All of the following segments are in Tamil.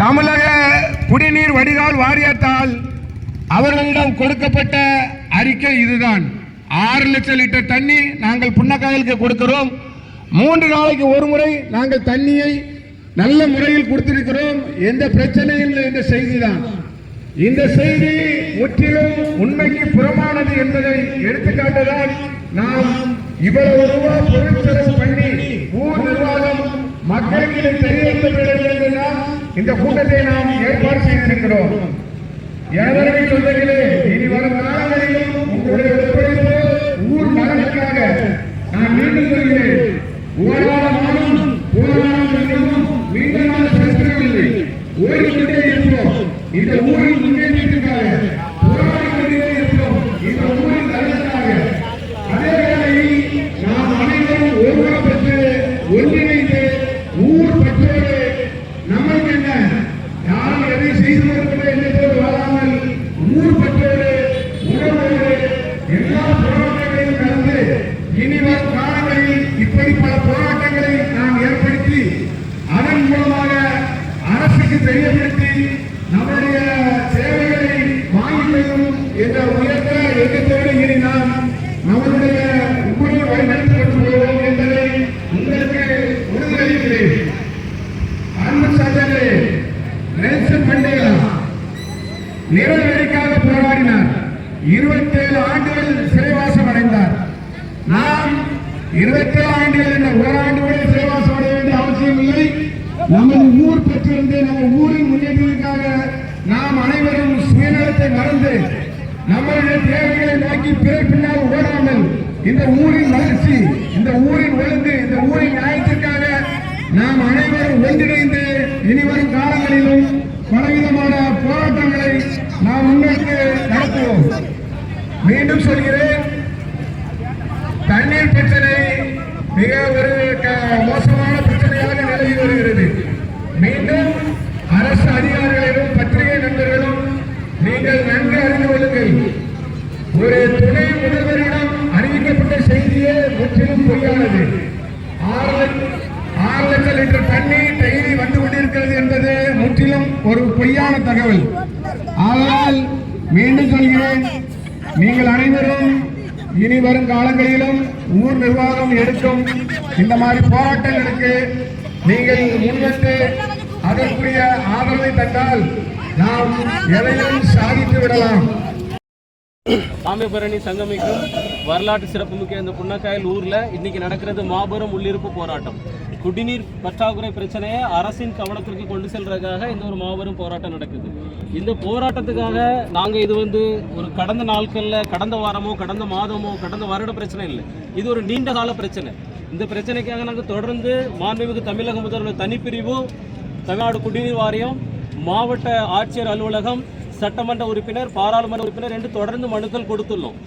தமிழக குடிநீர் வடிகால் வாரியத்தால் அவர்களிடம் கொடுக்கப்பட்ட அறிக்கை இதுதான். 6 லட்சம் லிட்டர் தண்ணி நாங்கள் புன்னக்காயலுக்கு கொடுக்கிறோம். 3 நாளைக்கு ஒரு முறை நாங்கள் தண்ணியை நல்ல முறையில் கொடுத்திருக்கிறோம். எந்த பிரச்சனையும் இல்லை என்ற செய்திதான். இந்த செய்தி முற்றிலும் உண்மைக்கு புறமானது என்பதை எடுத்துக்காட்டுதான் நாம் இவ்வளவு ரூபாய் பொருள் செலவு பண்ணி ஊர் நிர்வாகம் மக்களுக்கு இதை தெரியப்படுத்த வேண்டும் என்றுதான் இந்த கூட்டத்தை நாம் ஏற்பாடு செய்திருக்கிறோம். எனவே சொந்தங்களே, இனி வரும் காலங்களிலும் உங்களுடைய ஒத்துழைப்பு ஊர் நலனுக்காக நான் மீண்டும் சொல்கிறேன். போராடமானும் போராடும் மீண்டும் பிரச்சனையில்லை, ஓடிக்கொண்டே இருப்போம். இந்த ஊரின் முன்னேற்றத்திற்காக போராடிக் கொண்டே இருப்போம். இந்த ஊரின் நலனுக்காக. அதே வேளையில் நாம் அனைவரும் ஒருவரை பெற்று ஒன்றிணைந்து ஊர் பெற்றோடு நமக்கு என்ன யாரும் எதை செய்து கொடுக்கவே என்பதோடு வராமல் ஊர் பெற்றோடு உறவோடு எல்லா போராட்டங்களையும் கலந்து இனி வரும் காலங்களில் இப்படி பல போராட்டங்களை நாம் ஏற்படுத்தி அதன் மூலமாக அரசுக்கு தெரியப்படுத்தி நம்முடைய சேவைகளை வாங்கிக்கொள்ளும் என்ற உயர்ந்த எண்ணத்தோடு இனி நாம் நம்முடைய ஊரை வழிநடத்திக் கொண்டு போவோம் என்பதை உங்களுக்கு உறுதியளிக்கிறேன். அன்பு சகோதரரே, நெல்சன் மண்டேலா நிறவெறிக்காக போராடினார். 27 ஆண்டுகள் சிறைவாசம் அடைந்தார். நாம் 27 ஆண்டுகள் என்ற ஓராண்டு கூட சிறைவாசம் அடைய வேண்டிய அவசியம் இல்லை. நமது ஊர் பெற்றிருந்து நம்ம ஊரின் முன்னேற்றத்திற்காக நாம் அனைவரும் சுயநலத்தை மறந்து நம்முடைய தேவைகளை நோக்கி பிறை பின்னால் ஓடாமல் இந்த ஊரின் வளர்ச்சி, இந்த ஊரின் ஒழுங்கு, இந்த ஊரின் நியாயத்திற்காக நாம் அனைவரும் ஒன்றிணைந்து இனி வரும் காலங்களிலும் பலவிதமான போராட்டங்களை நாம் முன்னெடுத்து நடத்துவோம். மீண்டும் சொல்கிறேன், தண்ணீர் பிரச்சனை மிக ஒரு மோசமான பிரச்சனையாக நிலவி வருகிறது. மீண்டும் அரசு அதிகாரிகளிடம் பத்திரிகை நண்பர்களும் நீங்கள் நன்கு அறிந்து கொள்ளுங்கள். ஒரு துணை முதல்வரிடம் அறிவிக்கப்பட்ட செய்தியே முற்றிலும் பொய்யானது. 6 லட்சம் லிட்டர் தண்ணீர் டெய்லி வந்து கொண்டிருக்கிறது என்பது முற்றிலும் ஒரு பொய்யான தகவல். ஆனால் மீண்டும் சொல்கிறேன், நீங்கள் அனைவரும் இனி வரும் காலங்களிலும் ஊர் நிர்வாகம் எடுக்கும் இந்த மாதிரி போராட்டங்களுக்கு நீங்கள் முன்வந்து அதற்குரிய ஆதரவை தந்தால் நாம் எதையும் சாதித்து விடலாம். தாமிரபரணி சங்கமிக்கும் வரலாற்று சிறப்புமிக்க இந்த புன்னக்காயல் ஊர்ல இன்னைக்கு நடக்கிறது மாபெரும் உள்ளிருப்பு போராட்டம். குடிநீர் பற்றாக்குறை பிரச்சனையை அரசின் கவனத்திற்கு கொண்டு செல்றதுக்காக இந்த ஒரு மாபெரும் போராட்டம் நடக்குது. இந்த போராட்டத்துக்காக நாங்கள் இது ஒரு கடந்த நாட்களில், கடந்த வாரமோ, கடந்த மாதமோ, கடந்த வருட பிரச்சனை இல்லை. இது ஒரு நீண்ட கால பிரச்சனை. இந்த பிரச்சனைக்காக நாங்கள் தொடர்ந்து மாண்புமிகு தமிழக முதல்வர் தனிப்பிரிவு, தமிழ்நாடு குடிநீர் வாரியம், மாவட்ட ஆட்சியர் அலுவலகம், சட்டமன்ற உறுப்பினர், பாராளுமன்ற உறுப்பினர் என்று தொடர்ந்து மனுக்கள் கொடுத்துள்ளோம்.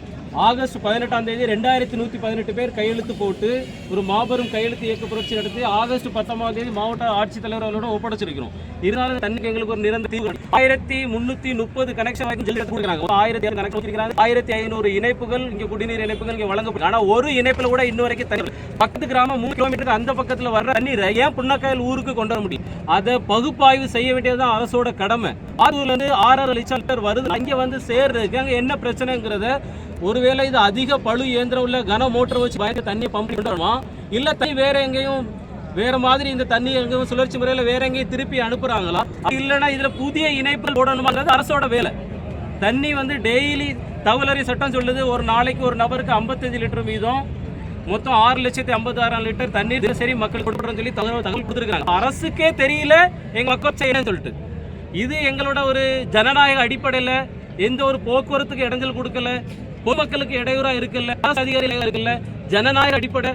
ஆகஸ்ட் 18ஆம் தேதி 2118 பேர் கையெழுத்து போட்டு ஒரு மாபெரும் கையெழுத்து இயக்க புரட்சி நடத்தி ஆகஸ்ட் 19ஆம் தேதி மாவட்ட ஆட்சித்தலைவர் அவர்களோட ஒப்படைச்சிருக்கிறோம். இதனால தண்ணிக்கு எங்களுக்கு ஒரு நிரந்தர தீர்வு. 1330 கனெக்ஷன் 1500 இணைப்புகள் இங்கே குடிநீர் இணைப்புகள் இங்கே வழங்கப்படும். ஆனால் ஒரு இணைப்பில் கூட இன்ன வரைக்கும் தண்ணி பக்கத்து கிராமம் 3 கிலோமீட்டருக்கு அந்த பக்கத்தில் வர்ற தண்ணீரை ஏன் புன்னக்காயல் ஊருக்கு கொண்டு வர முடியும்? அதை பகுப்பாய்வு செய்ய வேண்டியதுதான் அரசோட கடமை. ஆறுலேருந்து 6 லட்சம் லிட்டர் வருது, அங்கே சேர்றதுக்கு அங்கே என்ன பிரச்சனைங்கிறத, ஒருவேளை இது அதிக பழு இயந்திரம் உள்ள கன மோட்டர் வச்சு பயந்து தண்ணியை பம்ப் பண்ணுறோமா, இல்லை தண்ணி வேற எங்கேயும் வேற மாதிரி இந்த தண்ணி எங்கேயும் சுழற்சி முறையில் வேற எங்கேயும் திருப்பி அனுப்புறாங்களா, இல்லைன்னா இதில் புதிய இணைப்புகள் போடணுமாங்கிறது அரசோட வேலை. தண்ணி டெய்லி தகவலறி சட்டம் சொல்லுது, ஒரு நாளைக்கு ஒரு நபருக்கு 55 லிட்டர் வீதம், மொத்தம் 6,56,000 லிட்டர் தண்ணீர் சரி மக்கள் கொடுக்குறோன்னு சொல்லி தகவல் கொடுத்துருக்காங்க. அரசுக்கே தெரியல எங்க மக்கள் செய்யணும்னு சொல்லிட்டு. இது எங்களோட ஒரு ஜனநாயக அடிப்படையில் எந்த ஒரு போக்குவரத்துக்கு இடைஞ்சல் கொடுக்கல, பொதுமக்களுக்கு இடையூறா இருக்குல்ல, அரசு அதிகாரிகள் இருக்குல்ல, ஜனநாயக அடிப்படை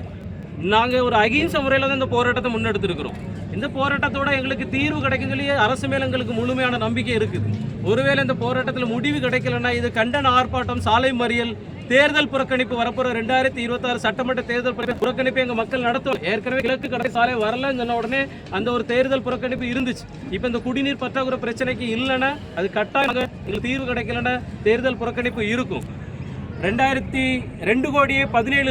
நாங்கள் ஒரு அகிம்சை முறையில் தான் இந்த போராட்டத்தை முன்னெடுத்திருக்கிறோம். இந்த போராட்டத்தோட எங்களுக்கு தீர்வு கிடைக்கும் சொல்லி அரசு மேல எங்களுக்கு முழுமையான நம்பிக்கை இருக்குது. ஒருவேளை இந்த போராட்டத்தில் முடிவு கிடைக்கலன்னா இது கண்டன ஆர்ப்பாட்டம், சாலை மறியல், தேர்தல் புறக்கணிப்பு, வரப்போற 2026 சட்டமன்ற தேர்தல் புறக்கணிப்பு எங்க மக்கள் நடத்தும். ஏற்கனவே கிழக்கு கடை சாலை வரலன்னு சொன்ன உடனே அந்த ஒரு தேர்தல் புறக்கணிப்பு இருந்துச்சு. இப்போ இந்த குடிநீர் பற்றாக்குறை பிரச்சனைக்கு இல்லைன்னா அது கட்டாயம் எங்களுக்கு தீர்வு கிடைக்கலன்னா தேர்தல் புறக்கணிப்பு இருக்கும். 2 கோடியே 17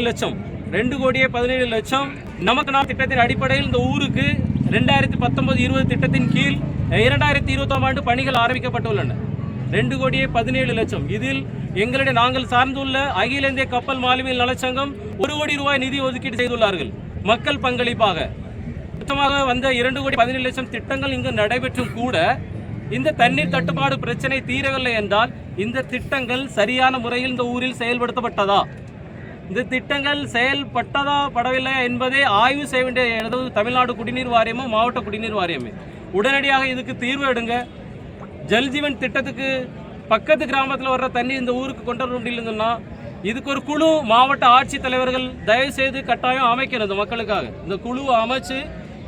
லட்சம் நமக்கு நாள் திட்டத்தின் அடிப்படையில் இந்த ஊருக்கு 2019-20 திட்டத்தின் கீழ் 2021ஆம் ஆண்டு பணிகள் ஆரம்பிக்கப்பட்டுள்ளன. 2,17,00,000. இதில் எங்களுடைய நாங்கள் சார்ந்துள்ள அகில இந்திய கப்பல் மாலுமிகள் நலச்சங்கம் 1 கோடி ரூபாய் நிதி ஒதுக்கீடு செய்துள்ளார்கள் மக்கள் பங்களிப்பாக. மொத்தமாக வந்த 2,17,00,000 திட்டங்கள் இங்கு நடைபெற்றும் கூட இந்த தண்ணீர் தட்டுப்பாடு பிரச்சனை தீரவில்லை என்றால் இந்த திட்டங்கள் சரியான முறையில் இந்த ஊரில் செயல்படுத்தப்பட்டதா, இந்த திட்டங்கள் செயல்பட்டதா படவில்லை என்பதை ஆய்வு செய்ய வேண்டிய தமிழ்நாடு குடிநீர் வாரியமும் மாவட்ட குடிநீர் வாரியமே உடனடியாக இதுக்கு தீர்வு எடுங்க. ஜல்ஜீவன் திட்டத்துக்கு பக்கத்து கிராமத்தில் வர்ற தண்ணி இந்த ஊருக்கு கொண்டு வர முடியலன்னா இதுக்கு ஒரு குழு மாவட்ட ஆட்சித்தலைவர்கள் தயவு செய்து கட்டாயம் அமைக்கணும். இந்த மக்களுக்காக இந்த குழுவை அமைச்சு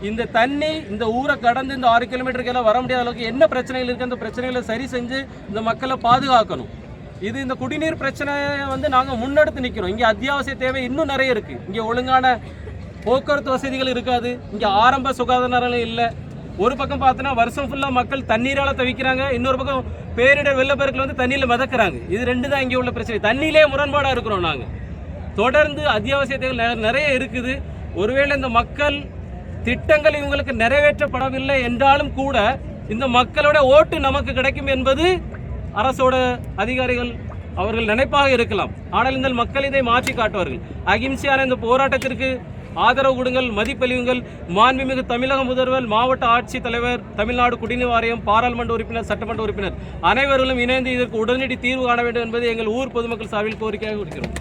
இந்த தண்ணி இந்த ஊரை கடந்து இந்த 6 கிலோமீட்டருக்கு எல்லாம் வர முடியாத அளவுக்கு என்ன பிரச்சனைகள் இருக்குது அந்த பிரச்சனைகளை சரி செஞ்சு இந்த மக்களை பாதுகாக்கணும். இது இந்த குடிநீர் பிரச்சனையை நாங்கள் முன்னெடுத்து நிற்கிறோம். இங்கே அத்தியாவசிய தேவை இன்னும் நிறைய இருக்குது. இங்கே ஒழுங்கான போக்குவரத்து வசதிகள் இருக்காது. இங்கே ஆரம்ப சுகாதார நிலையம் இல்லை. ஒரு பக்கம் பார்த்தோன்னா வருஷம் ஃபுல்லாக மக்கள் தண்ணீரால் தவிக்கிறாங்க, இன்னொரு பக்கம் பேரிடர் வெள்ளப்பெருக்கில் தண்ணியில் மிதக்கிறாங்க. இது 2 தான் இங்கே உள்ள பிரச்சனை. தண்ணியிலே முரண்பாடாக இருக்கிறோம். நாங்கள் தொடர்ந்து அத்தியாவசிய தேவை நிறைய இருக்குது. ஒருவேளை இந்த மக்கள் திட்டங்கள் இவங்களுக்கு நிறைவேற்றப்படவில்லை என்றாலும் கூட இந்த மக்களோட ஓட்டு நமக்கு கிடைக்கும் என்பது அரசோட அதிகாரிகள் அவர்கள் நினைப்பாக இருக்கலாம். ஆனால் இந்த மக்கள் இதை மாற்றி காட்டுவார்கள். அகிம்சையான இந்த போராட்டத்திற்கு ஆதரவு கொடுங்கள், மதிப்பளியுங்கள். மாண்புமிகு தமிழக முதல்வர், மாவட்ட ஆட்சித்தலைவர், தமிழ்நாடு குடிநீர் வாரியம், பாராளுமன்ற உறுப்பினர், சட்டமன்ற உறுப்பினர் அனைவர்களும் இணைந்து இதற்கு உடனடி தீர்வு காண வேண்டும் என்பது எங்கள் ஊர் பொதுமக்கள் சார்பில் கோரிக்கையாக கொடுக்கிறோம்.